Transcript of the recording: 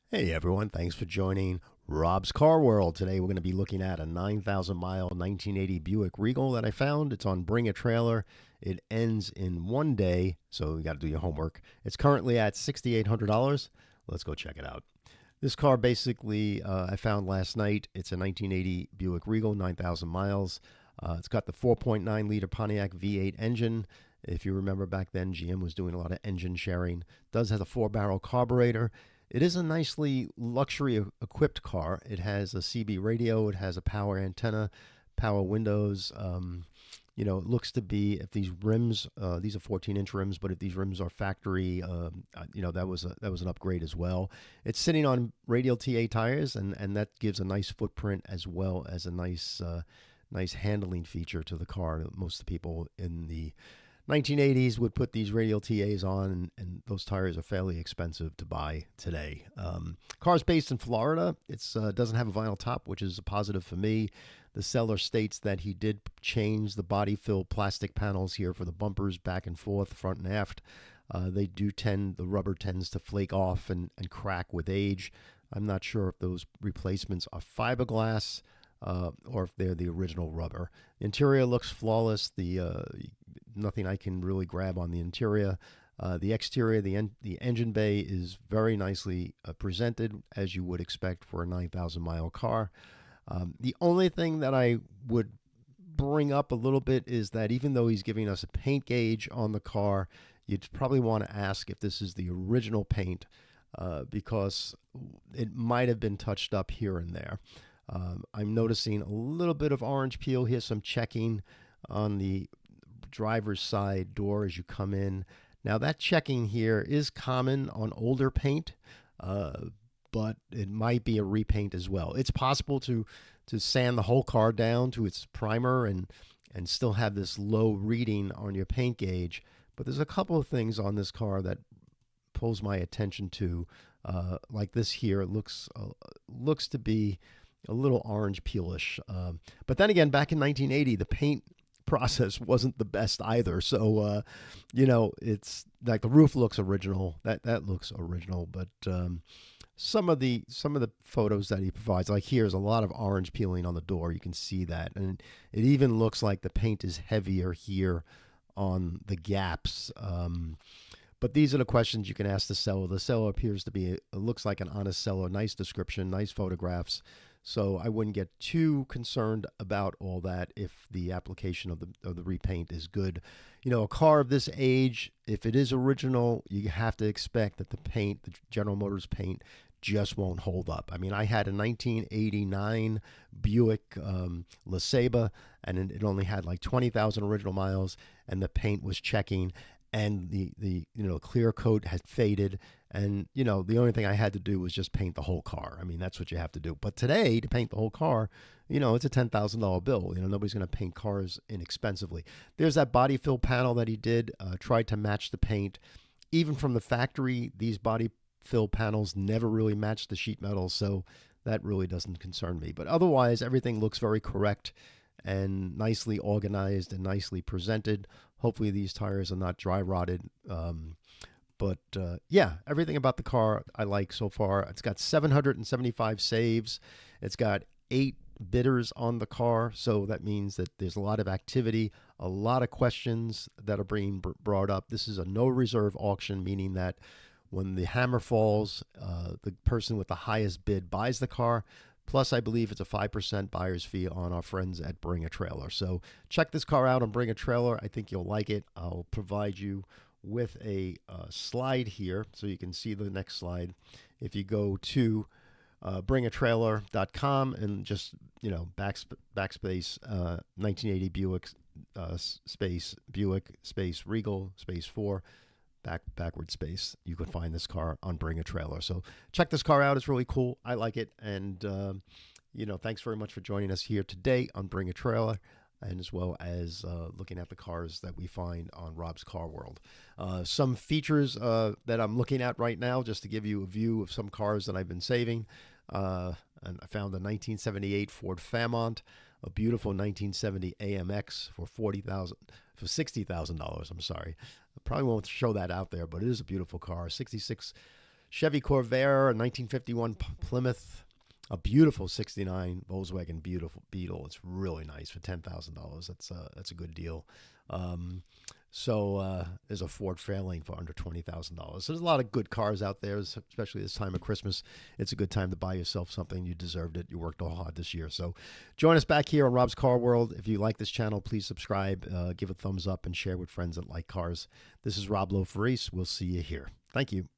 Hey everyone, thanks for joining Rob's Car World. Today we're going to be looking at a 9,000 mile 1980 Buick Regal that I found. It's on Bring a Trailer. It ends in one day, so you got to do your homework. It's currently at $6,800. Let's go check it out. This car basically I found last night. It's a 1980 Buick Regal, 9,000 miles. It's got the 4.9 liter Pontiac V8 engine. If you remember back then, GM was doing a lot of engine sharing. It does have a 4-barrel carburetor. It is a nicely luxury equipped car. It has a CB radio. It has a power antenna, power windows. It looks to be if these rims, these are 14-inch rims, but if these rims are factory, that was an upgrade as well. It's sitting on radial TA tires, and that gives a nice footprint as well as a nice handling feature to the car. Most of the people in the 1980s would put these radial TAs on, and those tires are fairly expensive to buy today. Car's based in Florida. It doesn't have a vinyl top, which is a positive for me. The seller states that he did change the body fill plastic panels here for the bumpers back and forth, front and aft. The rubber tends to flake off and crack with age. I'm not sure if those replacements are fiberglass or if they're the original rubber. Interior looks flawless. Nothing I can really grab on the interior. The exterior, the engine bay is very nicely presented, as you would expect for a 9,000 mile car. The only thing that I would bring up a little bit is that even though he's giving us a paint gauge on the car, you'd probably want to ask if this is the original paint because it might have been touched up here and there. I'm noticing a little bit of orange peel here, some checking on the driver's side door as you come in. Now, that checking here is common on older paint, but it might be a repaint as well. It's possible to sand the whole car down to its primer and still have this low reading on your paint gauge. But there's a couple of things on this car that pulls my attention to, like this here. It looks to be a little orange peelish. But then again, back in 1980, the paint process wasn't the best either. So, it's like the roof looks original. That looks original, but some of the photos that he provides, like here's a lot of orange peeling on the door. You can see that, and it even looks like the paint is heavier here on the gaps. But these are the questions you can ask the seller. The seller appears to be, it looks like an honest seller. Nice description, nice photographs. So I wouldn't get too concerned about all that if the application of the repaint is good. A car of this age, if it is original, you have to expect that the paint, the General Motors paint, just won't hold up. I mean, I had a 1989 Buick LeSabre, and it only had like 20,000 original miles, and the paint was checking, and the clear coat had faded, and the only thing I had to do was just paint the whole car. I mean, that's what you have to do. But today, to paint the whole car, it's a $10,000 bill. Nobody's going to paint cars inexpensively. There's that body fill panel that he did, tried to match the paint. Even from the factory, these body fill panels never really match the sheet metal, so that really doesn't concern me. But otherwise, everything looks very correct and nicely organized and nicely presented. Hopefully these tires are not dry rotted. Yeah, everything about the car I like so far. It's got 775 saves. It's got 8 bidders on the car, so that means that there's a lot of activity, a lot of questions that are being brought up. This is a no reserve auction, meaning that when the hammer falls, the person with the highest bid buys the car. Plus, I believe it's a 5% buyer's fee on our friends at Bring a Trailer. So check this car out on Bring a Trailer. I think you'll like it. I'll provide you with a slide here so you can see the next slide. If you go to bringatrailer.com and just, backspace 1980 Buick space Buick space Regal space 4 backward space, you can find this car on Bring a Trailer. So check this car out. It's really cool. I like it. And, thanks very much for joining us here today on Bring a Trailer, and as well as looking at the cars that we find on Rob's Car World. Some features that I'm looking at right now, just to give you a view of some cars that I've been saving. And I found a 1978 Ford Fairmont, a beautiful 1970 AMX for $60,000. I'm sorry. I probably won't show that out there, but it is a beautiful car. 66 Chevy Corvair, a 1951 Plymouth, a beautiful '69 Volkswagen beautiful Beetle. It's really nice for $10,000. That's a good deal. There's a Ford Fairlane for under $20,000. So there's a lot of good cars out there, especially this time of Christmas. It's a good time to buy yourself something. You deserved it. You worked all hard this year. So join us back here on Rob's Car World. If you like this channel, please subscribe, give a thumbs up, and share with friends that like cars. This is Rob Loferese. We'll see you here. Thank you.